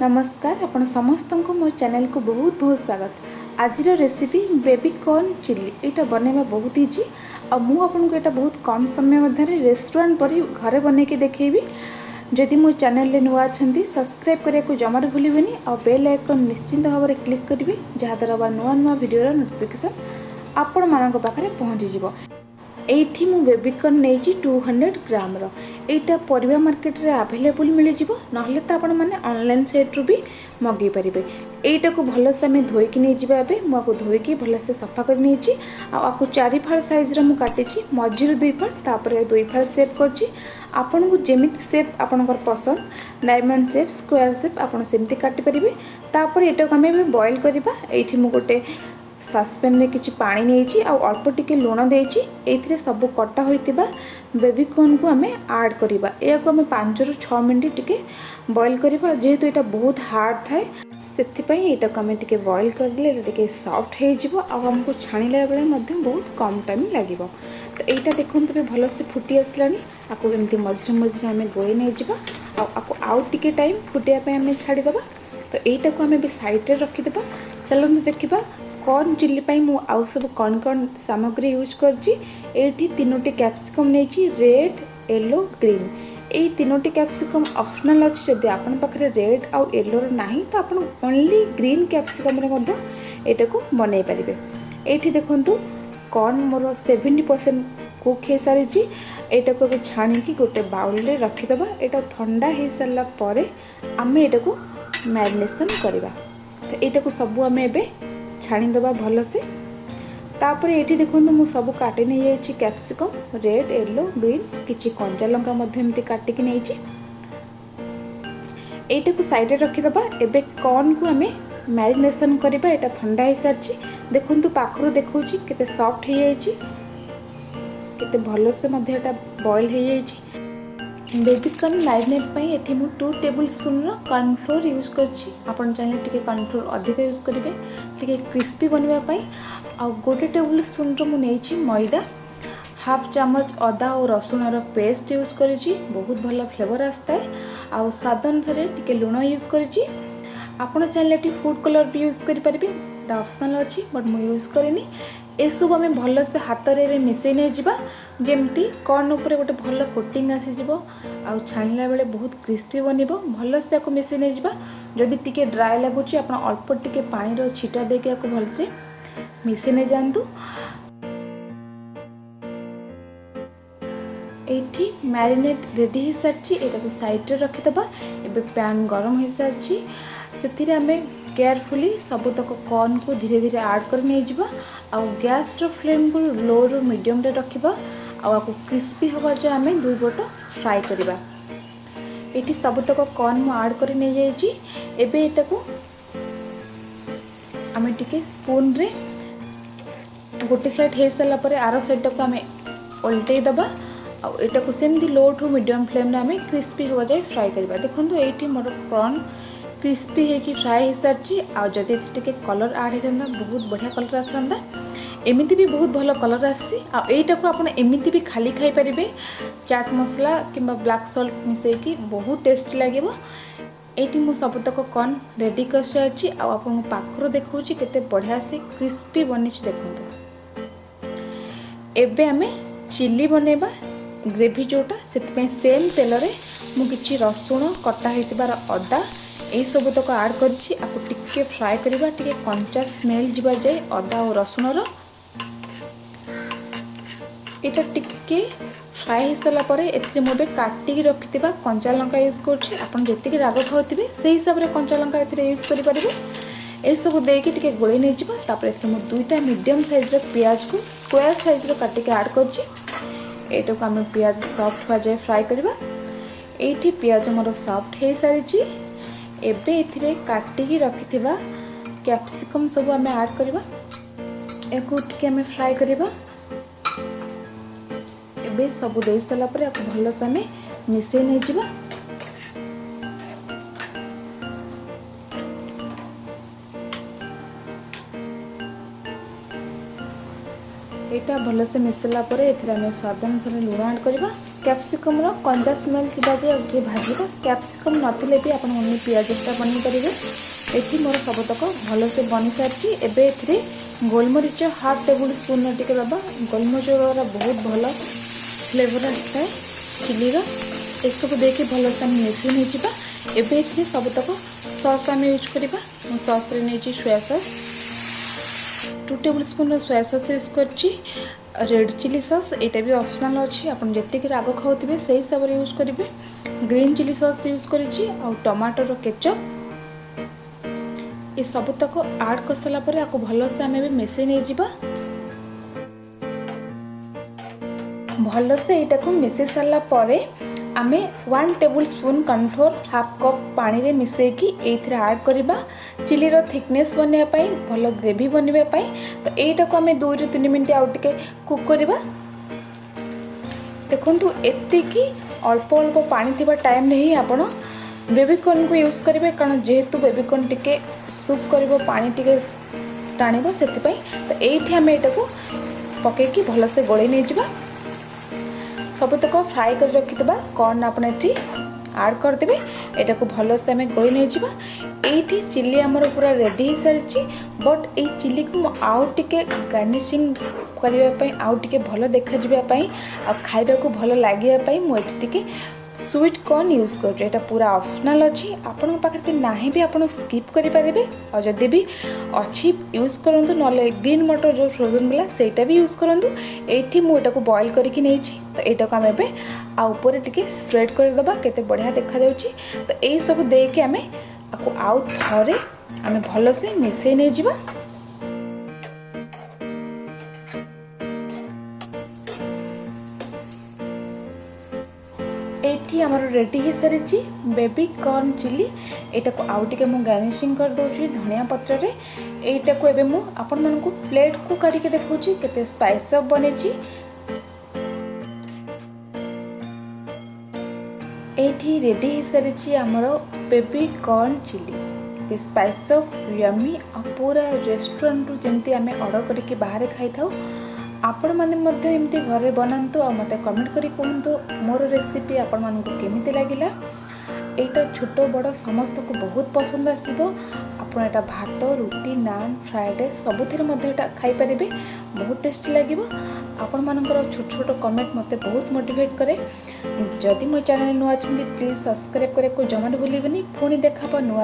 नमस्कार आपण समस्त को मो चैनल को बहुत बहुत स्वागत। आज रेसिपी बेबी कॉर्न चिल्ली यहाँ बनवा बहुत इजी आ मु आपन को यहाँ बहुत कम समय मध्य रेस्टोरेंट पर घरे बन के देखेबी। जदि मो चैनल नुआ अच्छा सब्सक्राइब करने को जमार भूलि आ बेल आइकन निश्चिंत भाव में क्लिक करेंगे जहाँद्वारा नुआ नुआ वीडियो नोटिफिकेशन आपण मानक पाखे पहुँचीज। एठी मु बेबी कॉर्न नहीं 200 ग्राम एटा परिवा मार्केट रे अवेलेबल मिल जिवो नहले तो आपण माने ऑनलाइन साइट रु भी मगै परिबे। एटा को भल से आम धोईकी नहीं जिबा एबे मु आको धोईकी भल से सफा कर नहीं छि आको 4 फाड़ साइज रो मु काटी छि मझिर 2 फाड़ तापर 2 फाड़ शेप कर छि। आपन को जेमिति शेप आपनकर पसंद डायमंड शेप स्क्वायर शेप आपन सेमति काटी परिबे। तापर एटा को आम बॉईल करबा। एठी मु गोटे सस्पेन रे किछि पानी नहीं आ अल्प टिके लुण देछि एथिरे सब कटा होइतिबा बेबी कॉर्न को आमे ऐड करबा। या को आमे 5 रु 6 मिनिट टिके बॉईल करबा जेहेतु एटा बहुत हार्ड थाए सेति पई एटा को आमे टिके बॉईल कर दिले टिके सॉफ्ट हे जिवो आ हमको छाणिला बेले मध्ये बहुत कम टाइम लागिवो। तो एटा देखन तबे भलो से फुटी आसलानी आको एमती मझिर मझिर आमे गोई नै जिवो आ आको आउ टिके टाइम फुटिया पे आमे छाडी देबा। तो एटा को आमे बे साइड रे रखि देबा। चलନ୍ତୁ देखिबा कॉर्न चिल्ली पाई मु आउ सब कौन कौन सामग्री यूज करछि। एठी 3टी कैप्सिकम नेछि रेड येलो ग्रीन एई 3टी कैप्सिकम ऑप्शनल अछि। जदि आपन पाखरे रेड आउ येलो नाही तो आपन ओनली ग्रीन कैप्सिकम रे मध्य एटा को बनै परिबे। एठी देखंतु कॉर्न मोर 70% कुक हे सारी छी। एटा को भी छाणी की गोटे बाउल रे रखि देबा। एटा ठंडा हे सरला परे आमे एटा को मैरिनेशन करबा। तो एटा को सब आमे एबे छाणी देबा भल से। तापर एठी देखंतु मु सब काटी नै जाईछि कैप्सिकम रेड येलो ग्रीन किछि कंचा लंका मध्य एमती काटी कि नैछि। एटा को साइड रे रखि देबा। एबे कॉर्न को हमें मैरिनेशन करबा। एटा ठंडा हे सारछि देखंतु पाखरो देखौछि केते सॉफ्ट हे जाईछि केते भल से मध्य एटा बॉईल हे जाईछि। बेबी कॉर्न मैरिनेट पई एठी मु 2 टेबल स्पून रो कॉर्न फ्लोर यूज करछि। आपण चाहे टिके कॉर्न फ्लोर अधिक यूज करिवे टिके क्रिस्पी बनवा पई। आ गोटे टेबल स्पून रो मु नेछि मैदा हाफ चम्मच अदा और रसुण रो पेस्ट यूज करिछि बहुत भल फ्लेवर आस्ता है। आ स्वाद अनुसार टिके लूण यूज करिछि। आपण चाहे टी फूड कलर भी यूज करि परिबे एटा ऑप्शनल अछि बट मु यूज करिनी। ए सब आम भल से हाथ रे मिसई नहीं जिबा जेमती कॉर्न ऊपर गोटे भल कोटिंग आसी जिवो आ छाणिला बेले बहुत क्रिस्पी बनिबो। भल से आको मिसई नहीं जिबा। जदि टिके ड्राई लागुची आपण अल्प टिके पानी रो छिटा देके आको भल से मिसई नहीं जानतु। एठी मैरिनेट रेडी हे सारची एटा को साइड रे रखि दबा। एबे पैन गरम हे सारची सेथिरे आमे केयरफुली सबतक कॉर्न को धीरे धीरे ऐड कर नहीं जिबा आ गैस रो फ्लेम को लो रो मीडियम रे रखिबा आ को क्रिस्पी होबा जे आमे दुई पट फ्राई करबा। एठी सबतक कॉर्न मु ऐड कर नहीं जाईची। एबे एटा को आमे टिके स्पून रे गोटे साइड हे सला परे आरो साइड को आमे उल्टे दबा आ एटा को सेमती लो टू मीडियम फ्लेम रे आमे क्रिस्पी होबा जाय फ्राई करबा। देखंतु एठी मोर कॉर्न क्रिस्पी है कि फ्राई हो सारी आ जदि टिके कलर ऐड होता बहुत बढ़िया कलर आसता। एमिति भी बहुत भल कलर आसी। आईटा को आपन एमिति भी खाली खाई परिबे चाट मसला किंबा ब्लैक सॉल्ट मिसई की बहुत टेस्ट लागिबो। एटी मु सबतक कॉर्न रेडी कर सारी आ आपन पाखरो देखौछि केते बढ़िया से क्रिस्पी बनिछ देखंतु। एबे हमें चिल्ली बनेबा ग्रेवी जोटा सेति सेम तेल रे मु किछि रसुण कटा हेतिबार अदा ए सब तक ऐड करछि आपको टिके फ्राई करबा टिके कंचा स्मेल जिबा जाय अदा और रसुण रो एटा टिके फ्राई हो सारा परे एथिरे मोबे काटी रखिथिबा कंचा लंका यूज करछि। आपन जेतिके राग खाउथिबे सेही हिसाब रे कंचा लंका एथिरे यूज करि परिबे। ए सब देके टिके गोळै नै जिबा। तापर एथिरे मो दुईटा मीडियम साइज रो प्याज को स्क्वायर साइज रो काटी के ऐड करछि। एटा को हम प्याज सॉफ्ट हो जाय फ्राई करबा। एठी प्याज मोर सॉफ्ट हे सारिछि। एबे एथिरे काटी रखिथिबा कैप्सिकम सब आमे ऐड करबा। एको टिके आमे फ्राई करबा। एबे सब दे सला परे आपको भल से आमे मिसई नै जिबा। एटा भल से मिसला परे एथिरे आमे स्वाद अनुसार लूण ऐड करबा। कैप्सिकम कंजा स्मेल जावा जाए आगे भाजवा। कैप्सिकम नथिले भी आप ओनली पियाजटा बन पारे। ये मोर सबतक भलसे बनी सारी। एवं ए गोलमरीच हाफ टेबुल स्पून टे दबा। गोलमरीच द्वारा बहुत भल फ्लेवर आसता है चिलीर। ये सब देखिए भलसे आम मिसेई नहीं। एवं सबतक सॉस आम यूज करवा। सॉस रे नहीं soya sauce 2 table spoon soya sauce use कर। रेड चिली सॉस यहाँ भी ऑप्शनल अच्छी। आप जी राग खाऊे से हिसाब से यूज करेंगे। ग्रीन चिली सॉस यूज कर टमाटर केचप ये सबतक ऐड कर सारापर आपको भलसे आम मिसेई नहीं जावा। भलसे यहाँ को मिसेई सारापर आमे 1 table spoon cornflour half cup पानी रे मिसेकी एथरे ऐड करबा चिलीर थिकनेस बनवाई भल ग्रेवी बनवाई। तो यहीटा को आम 2 ରୁ 3 मिनट आउ टिके कुक करबा। देखंतु एतिकी अल्प अल्प पानी थिबा टाइम रे ही आपण बेबीकॉर्न को यूज करेंगे। कारण जेहेतु बेबीकॉर्न टिके सूप करिवो पानी टिके टाणिबो सेति पई। तो एठी आम एटा को पकेकी भलसे गोळै नै जिबा। सबतक फ्राए कर रखिदा कॉर्न आपन एठी ऐड कर देबे। एटा को भलसे आम गोळै नै जिबा। एठी चिली हमर पूरा रेडी हो सारी। बट ए चिली को आउ टिके गार्निशिंग करबा पई आउ टिके भल देखा जिबा पई आ खाइबा को भल लागिया पई मो एठी टिके स्वीट कॉर्न यूज कर। पूरा ऑप्शनल अच्छी। आपण पाखे ना भी आप स्किप करेंगे। और जदि भी अच्छी यूज करूँ ना ग्रीन मटर जो फ्रोजन वाला सेटा भी यूज करूँ। ये मुझे को बॉयल करके नहीं। तो यहाँ को आम एपर टे स्प्रेड करदे केते बढ़िया देखा जाउची। तो यही सब देके आम आपको आउ थरे आम भलसे मिसेई नहीं जिबा। एठी आमर रेडी हो सारी बेबी कॉर्न चिली। यहाँ को आउ टे मु गार्निशिंग कर दूसरी धनिया पत्र रे। एटा को एबे मु आपण मानकु प्लेट को काढ़ी के देखौची केते स्पाइस अप बनेची। एठी रेडी हो सारी आमर baby corn chilli spice up yummy. पूरा रेस्टोरेंट जमती आम ऑर्डर करके बाहर खाई था। आपण माने मध्य एमती घरे बनातु आ मते कमेंट करी कहतु मोर रेसिपी आपण मानकु केमिति लागिला। एटा छोट बड़ समस्त को बहुत पसंद आसीबो। आपण एटा भात रुटी नान फ्राइड राइस सबुथिरे मध्य एटा खाई परिबे। बहुत टेस्टी लागिबो। आपण मानकर छोट छोट कमेंट मते बहुत मोटिवेट करे। जदि मो चैनल नुआ अछंती प्लीज सब्सक्राइब करे को जमा भूलिबेनी। पुणी देखा नुआ